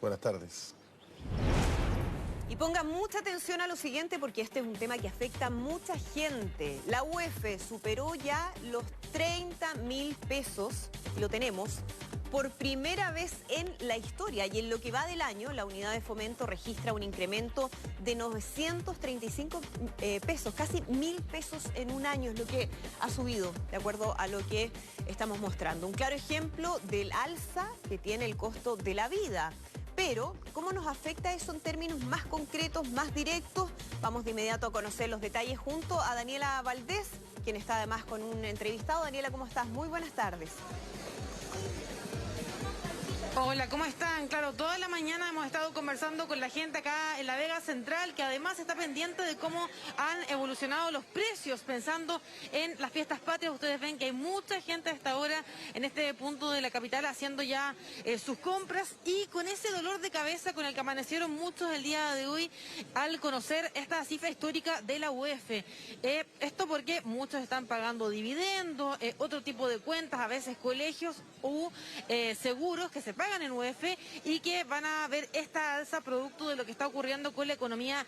Buenas tardes. Y ponga mucha atención a lo siguiente porque este es un tema que afecta a mucha gente. La UEF superó ya los 30.000 pesos, y lo tenemos, por primera vez en la historia. Y en lo que va del año, la unidad de fomento registra un incremento de 935 pesos, casi 1.000 pesos en un año es lo que ha subido, de acuerdo a lo que estamos mostrando. Un claro ejemplo del alza que tiene el costo de la vida. Pero, ¿cómo nos afecta eso en términos más concretos, más directos? Vamos de inmediato a conocer los detalles junto a Daniela Valdés, quien está además con un entrevistado. Daniela, ¿cómo estás? Muy buenas tardes. Hola, ¿cómo están? Claro, toda la mañana hemos estado conversando con la gente acá en la Vega Central, que además está pendiente de cómo han evolucionado los precios, pensando en las fiestas patrias. Ustedes ven que hay mucha gente a esta hora en este punto de la capital haciendo ya sus compras y con ese dolor de cabeza con el que amanecieron muchos el día de hoy al conocer esta cifra histórica de la UEF. Esto porque muchos están pagando dividendos, otro tipo de cuentas, a veces colegios u seguros que se pagan en UEF y que van a ver esta alza producto de lo que está ocurriendo con la economía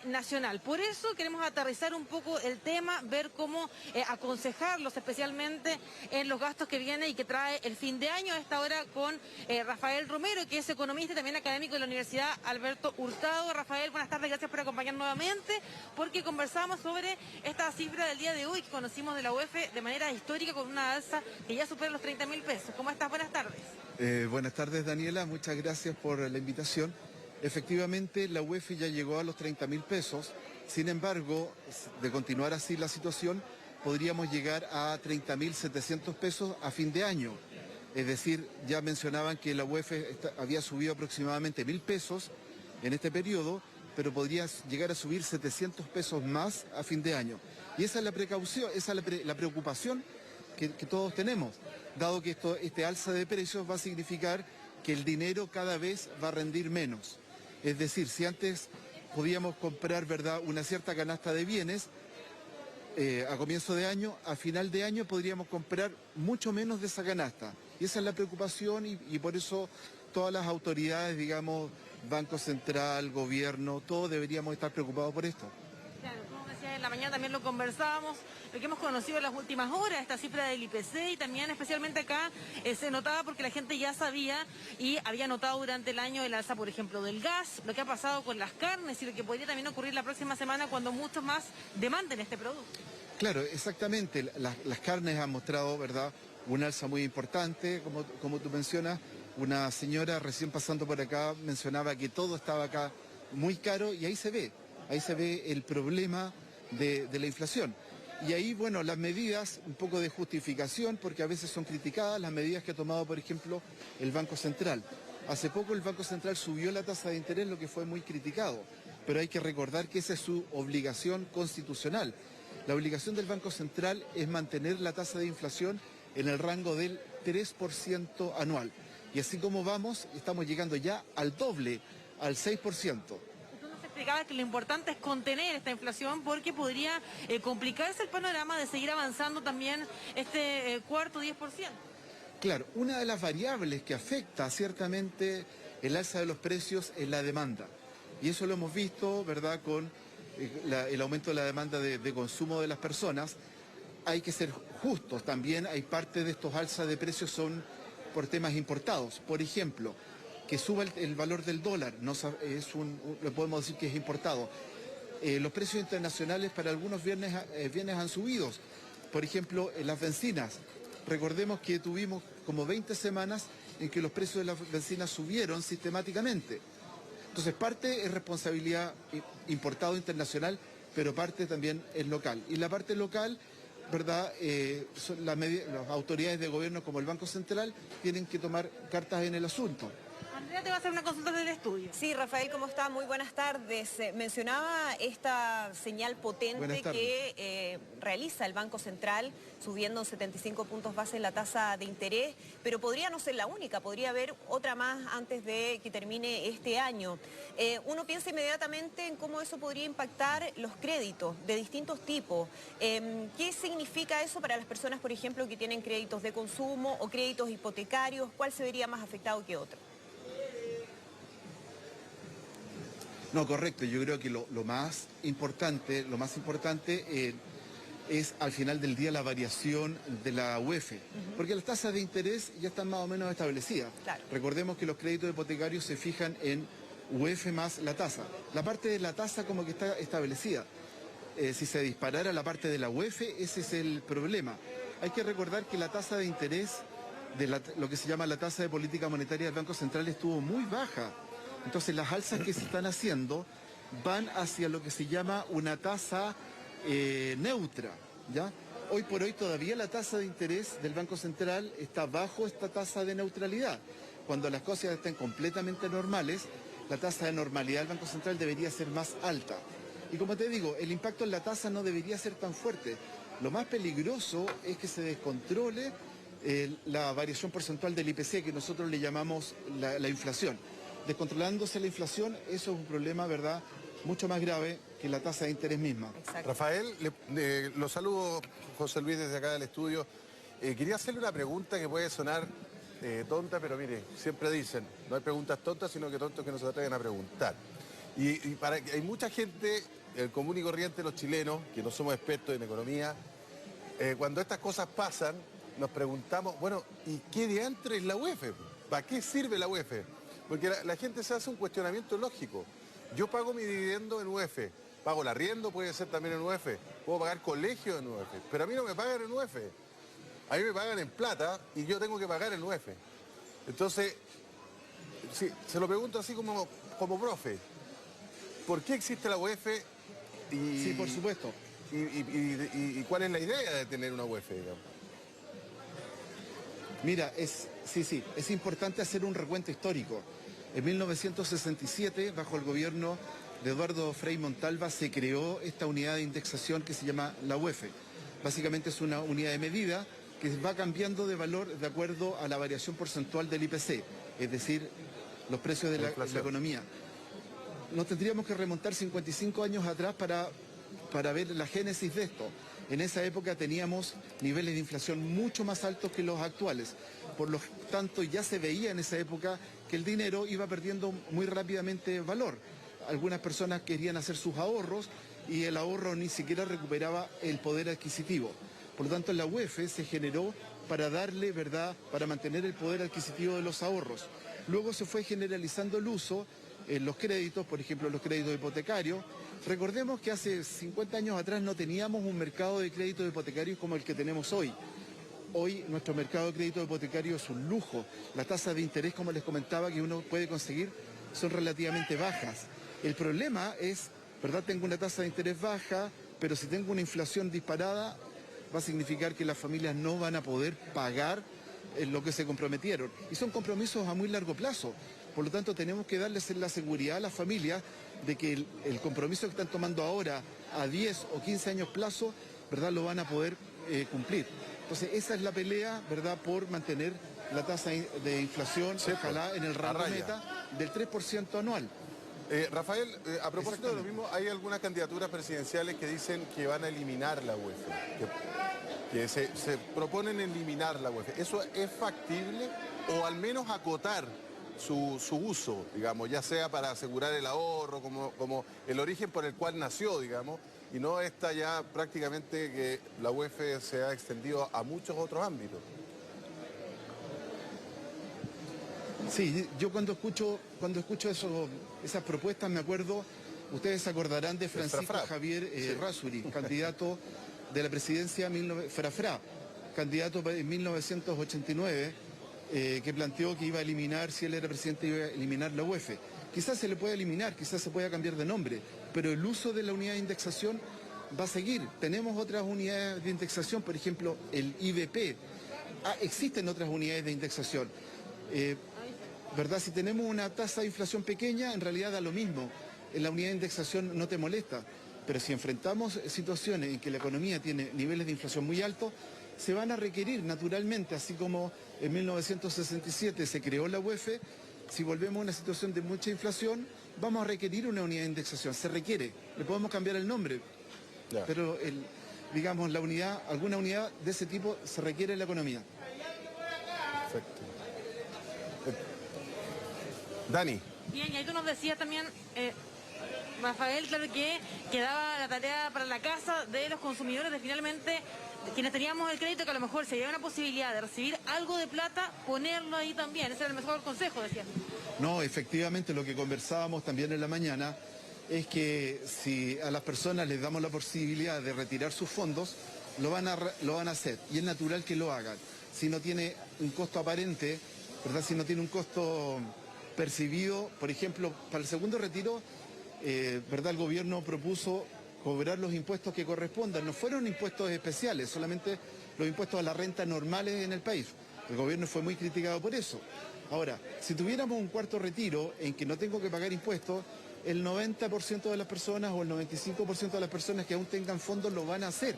nacional. Por eso queremos aterrizar un poco el tema, ver cómo aconsejarlos especialmente en los gastos que viene y que trae el fin de año. A esta hora con Rafael Romero, que es economista y también académico de la Universidad Alberto Hurtado. Rafael, buenas tardes, gracias por acompañarnos nuevamente, porque conversamos sobre esta cifra del día de hoy que conocimos de la UEF de manera histórica con una alza que ya supera los 30.000 pesos. ¿Cómo estás? Buenas tardes. Buenas tardes, Daniela, muchas gracias por la invitación. Efectivamente, la UEF ya llegó a los 30.000 pesos, sin embargo, de continuar así la situación, podríamos llegar a 30.700 pesos a fin de año. Es decir, ya mencionaban que la UEF había subido aproximadamente 1.000 pesos en este periodo, pero podría llegar a subir 700 pesos más a fin de año. Y esa es la precaución, esa es la preocupación que todos tenemos, dado que este alza de precios va a significar que el dinero cada vez va a rendir menos. Es decir, si antes podíamos comprar, ¿verdad?, una cierta canasta de bienes, a comienzo de año, a final de año podríamos comprar mucho menos de esa canasta. Y esa es la preocupación y por eso todas las autoridades, digamos, Banco Central, Gobierno, todos deberíamos estar preocupados por esto. Claro, como decía, en la mañana también lo conversábamos, lo que hemos conocido en las últimas horas, esta cifra del IPC, y también especialmente acá se notaba porque la gente ya sabía y había notado durante el año el alza, por ejemplo, del gas, lo que ha pasado con las carnes y lo que podría también ocurrir la próxima semana cuando muchos más demanden este producto. Claro, exactamente, las carnes han mostrado, ¿verdad?, un alza muy importante, como tú mencionas. Una señora recién pasando por acá mencionaba que todo estaba acá muy caro y ahí se ve el problema de la inflación. Y ahí, bueno, las medidas, un poco de justificación, porque a veces son criticadas, las medidas que ha tomado, por ejemplo, el Banco Central. Hace poco el Banco Central subió la tasa de interés, lo que fue muy criticado, pero hay que recordar que esa es su obligación constitucional. La obligación del Banco Central es mantener la tasa de inflación en el rango del 3% anual. Y así como vamos, estamos llegando ya al doble, al 6%. Explicaba que lo importante es contener esta inflación porque podría complicarse el panorama de seguir avanzando también este cuarto 10%. Claro, una de las variables que afecta ciertamente el alza de los precios es la demanda. Y eso lo hemos visto, ¿verdad?, con el aumento de la demanda de consumo de las personas. Hay que ser justos también, hay parte de estos alzas de precios son por temas importados. Por ejemplo, que suba el valor del dólar, lo podemos decir que es importado. Los precios internacionales para algunos bienes han subido. Por ejemplo, en las bencinas. Recordemos que tuvimos como 20 semanas en que los precios de las bencinas subieron sistemáticamente. Entonces, parte es responsabilidad importado internacional, pero parte también es local. Y la parte local, ¿verdad?, las autoridades de gobierno como el Banco Central tienen que tomar cartas en el asunto. Andrea te va a hacer una consulta del estudio. Sí, Rafael, ¿cómo está? Muy buenas tardes. Mencionaba esta señal potente que realiza el Banco Central, subiendo 75 puntos base en la tasa de interés, pero podría no ser la única, podría haber otra más antes de que termine este año. Uno piensa inmediatamente en cómo eso podría impactar los créditos de distintos tipos. ¿Qué significa eso para las personas, por ejemplo, que tienen créditos de consumo o créditos hipotecarios? ¿Cuál se vería más afectado que otro? No, correcto. Yo creo que lo más importante es al final del día la variación de la UEF, porque las tasas de interés ya están más o menos establecidas. Claro. Recordemos que los créditos hipotecarios se fijan en UEF más la tasa. La parte de la tasa como que está establecida. Si se disparara la parte de la UEF, ese es el problema. Hay que recordar que la tasa de interés de lo que se llama la tasa de política monetaria del Banco Central estuvo muy baja. Entonces las alzas que se están haciendo van hacia lo que se llama una tasa neutra, ¿ya? Hoy por hoy todavía la tasa de interés del Banco Central está bajo esta tasa de neutralidad. Cuando las cosas estén completamente normales, la tasa de normalidad del Banco Central debería ser más alta. Y como te digo, el impacto en la tasa no debería ser tan fuerte. Lo más peligroso es que se descontrole la variación porcentual del IPC, que nosotros le llamamos la inflación. Descontrolándose la inflación, eso es un problema, ¿verdad?, mucho más grave que la tasa de interés misma. Exacto. Rafael, lo saludo, José Luis, desde acá del estudio. Quería hacerle una pregunta que puede sonar tonta, pero mire, siempre dicen, no hay preguntas tontas, sino que tontos que no se atreven a preguntar. Hay mucha gente, el común y corriente, los chilenos, que no somos expertos en economía, cuando estas cosas pasan, nos preguntamos, bueno, ¿y qué diantre es la UEF? ¿Para qué sirve la UEF? Porque la gente se hace un cuestionamiento lógico. Yo pago mi dividendo en UEF, pago el arriendo, puede ser también en UEF, puedo pagar colegio en UEF, pero a mí no me pagan en UEF. A mí me pagan en plata y yo tengo que pagar en UEF. Entonces, sí, se lo pregunto así como profe, ¿por qué existe la UEF? Sí, por supuesto. ¿Y cuál es la idea de tener una UEF, digamos? Mira, es importante hacer un recuento histórico. En 1967, bajo el gobierno de Eduardo Frei Montalva, se creó esta unidad de indexación que se llama la UEF. Básicamente es una unidad de medida que va cambiando de valor de acuerdo a la variación porcentual del IPC, es decir, los precios de la economía. Nos tendríamos que remontar 55 años atrás para ver la génesis de esto. En esa época teníamos niveles de inflación mucho más altos que los actuales. Por lo tanto, ya se veía en esa época que el dinero iba perdiendo muy rápidamente valor. Algunas personas querían hacer sus ahorros y el ahorro ni siquiera recuperaba el poder adquisitivo. Por lo tanto, la UEF se generó para darle, ¿verdad?, para mantener el poder adquisitivo de los ahorros. Luego se fue generalizando el uso en los créditos, por ejemplo, los créditos hipotecarios. Recordemos que hace 50 años atrás no teníamos un mercado de créditos hipotecarios como el que tenemos hoy. Hoy nuestro mercado de crédito hipotecario es un lujo. Las tasas de interés, como les comentaba, que uno puede conseguir son relativamente bajas. El problema es, ¿verdad?, tengo una tasa de interés baja, pero si tengo una inflación disparada, va a significar que las familias no van a poder pagar lo que se comprometieron. Y son compromisos a muy largo plazo. Por lo tanto, tenemos que darles la seguridad a las familias de que el compromiso que están tomando ahora a 10 o 15 años plazo, ¿verdad?, lo van a poder cumplir. Entonces, esa es la pelea, ¿verdad?, por mantener la tasa de inflación, ojalá en el rango meta del 3% anual. Rafael, a propósito de lo mismo, hay algunas candidaturas presidenciales que dicen que van a eliminar la UEF, que se proponen eliminar la UEF. ¿Eso es factible o al menos acotar su uso, digamos, ya sea para asegurar el ahorro, como el origen por el cual nació, digamos, y no está ya prácticamente que la UEF se ha extendido a muchos otros ámbitos? Sí, yo cuando escucho esas propuestas me acuerdo, ustedes se acordarán de Francisco Javier Errázuriz, candidato de la presidencia candidato en 1989, que planteó que iba a eliminar, si él era presidente, iba a eliminar la UEF. Quizás se le pueda eliminar, quizás se pueda cambiar de nombre, pero el uso de la unidad de indexación va a seguir. Tenemos otras unidades de indexación, por ejemplo, el IVP. Existen otras unidades de indexación. ¿Verdad? Si tenemos una tasa de inflación pequeña, en realidad da lo mismo. En la unidad de indexación no te molesta. Pero si enfrentamos situaciones en que la economía tiene niveles de inflación muy altos, se van a requerir naturalmente, así como en 1967 se creó la UEF, si volvemos a una situación de mucha inflación, vamos a requerir una unidad de indexación. Se requiere, le podemos cambiar el nombre, pero digamos, alguna unidad de ese tipo se requiere en la economía. Perfecto. Dani. Bien, y ahí tú nos decías también, Rafael, claro que quedaba la tarea para la casa de los consumidores de finalmente quienes teníamos el crédito, que a lo mejor si había una posibilidad de recibir algo de plata, ponerlo ahí también. Ese era el mejor consejo, decía. No, efectivamente lo que conversábamos también en la mañana es que si a las personas les damos la posibilidad de retirar sus fondos, lo van a hacer y es natural que lo hagan. Si no tiene un costo aparente, ¿verdad? Si no tiene un costo percibido, por ejemplo, para el segundo retiro, ¿verdad? El gobierno propuso cobrar los impuestos que correspondan. No fueron impuestos especiales, solamente los impuestos a la renta normales en el país. El gobierno fue muy criticado por eso. Ahora, si tuviéramos un cuarto retiro en que no tengo que pagar impuestos, el 90% de las personas o el 95% de las personas que aún tengan fondos lo van a hacer.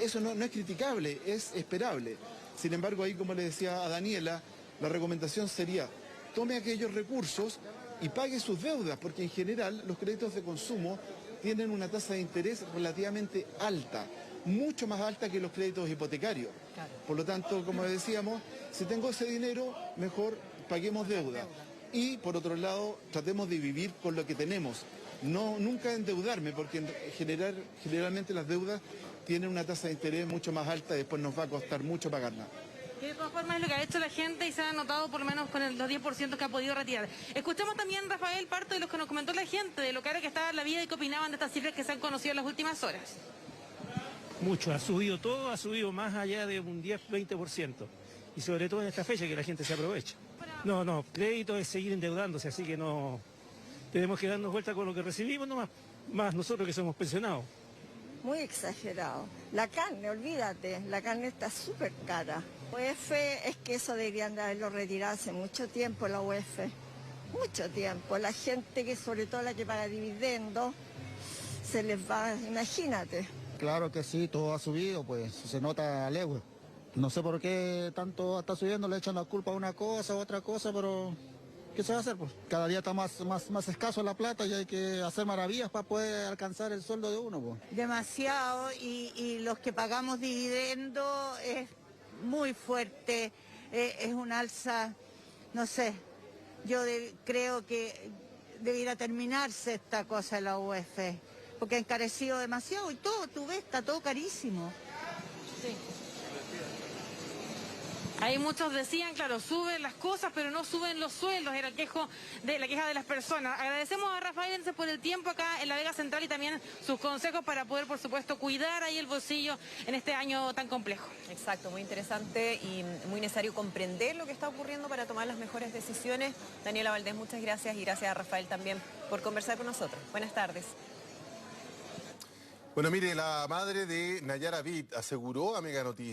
Eso no es criticable, es esperable. Sin embargo, ahí, como le decía a Daniela, la recomendación sería: tome aquellos recursos y pague sus deudas, porque en general los créditos de consumo tienen una tasa de interés relativamente alta, mucho más alta que los créditos hipotecarios. Claro. Por lo tanto, como decíamos, si tengo ese dinero, mejor paguemos deuda. Y por otro lado, tratemos de vivir con lo que tenemos. Nunca endeudarme, porque generalmente las deudas tienen una tasa de interés mucho más alta y después nos va a costar mucho pagarla. Que de todas formas es lo que ha hecho la gente y se ha notado por lo menos con los 10% que ha podido retirar. Escuchemos también, Rafael, parte de lo que nos comentó la gente, de lo caro que estaba la vida y qué opinaban de estas cifras que se han conocido en las últimas horas. Mucho, ha subido todo, ha subido más allá de un 10-20%. Y sobre todo en esta fecha que la gente se aprovecha. No, crédito es seguir endeudándose, así que no tenemos que darnos vuelta con lo que recibimos nomás, más nosotros que somos pensionados. Muy exagerado. La carne, olvídate, la carne está súper cara. UEF es que eso deberían de haberlo retirado hace mucho tiempo, la UEF. Mucho tiempo. La gente que, sobre todo la que paga dividendos, se les va, imagínate. Claro que sí, todo ha subido, pues se nota al euro. No sé por qué tanto está subiendo, le echan la culpa a una cosa, a otra cosa, pero ¿qué se va a hacer? Pues cada día está más escaso la plata y hay que hacer maravillas para poder alcanzar el sueldo de uno. Pues. Demasiado, y los que pagamos dividendos es muy fuerte, es un alza, no sé, yo creo que debiera terminarse esta cosa de la UEF, porque ha encarecido demasiado y todo, tú ves, está todo carísimo. Sí. Ahí muchos decían, claro, suben las cosas, pero no suben los sueldos, era la queja de las personas. Agradecemos a Rafael Ense por el tiempo acá en la Vega Central y también sus consejos para poder, por supuesto, cuidar ahí el bolsillo en este año tan complejo. Exacto, muy interesante y muy necesario comprender lo que está ocurriendo para tomar las mejores decisiones. Daniela Valdés, muchas gracias, y gracias a Rafael también por conversar con nosotros. Buenas tardes. Bueno, mire, la madre de Nayara Vid aseguró a Mega Noticias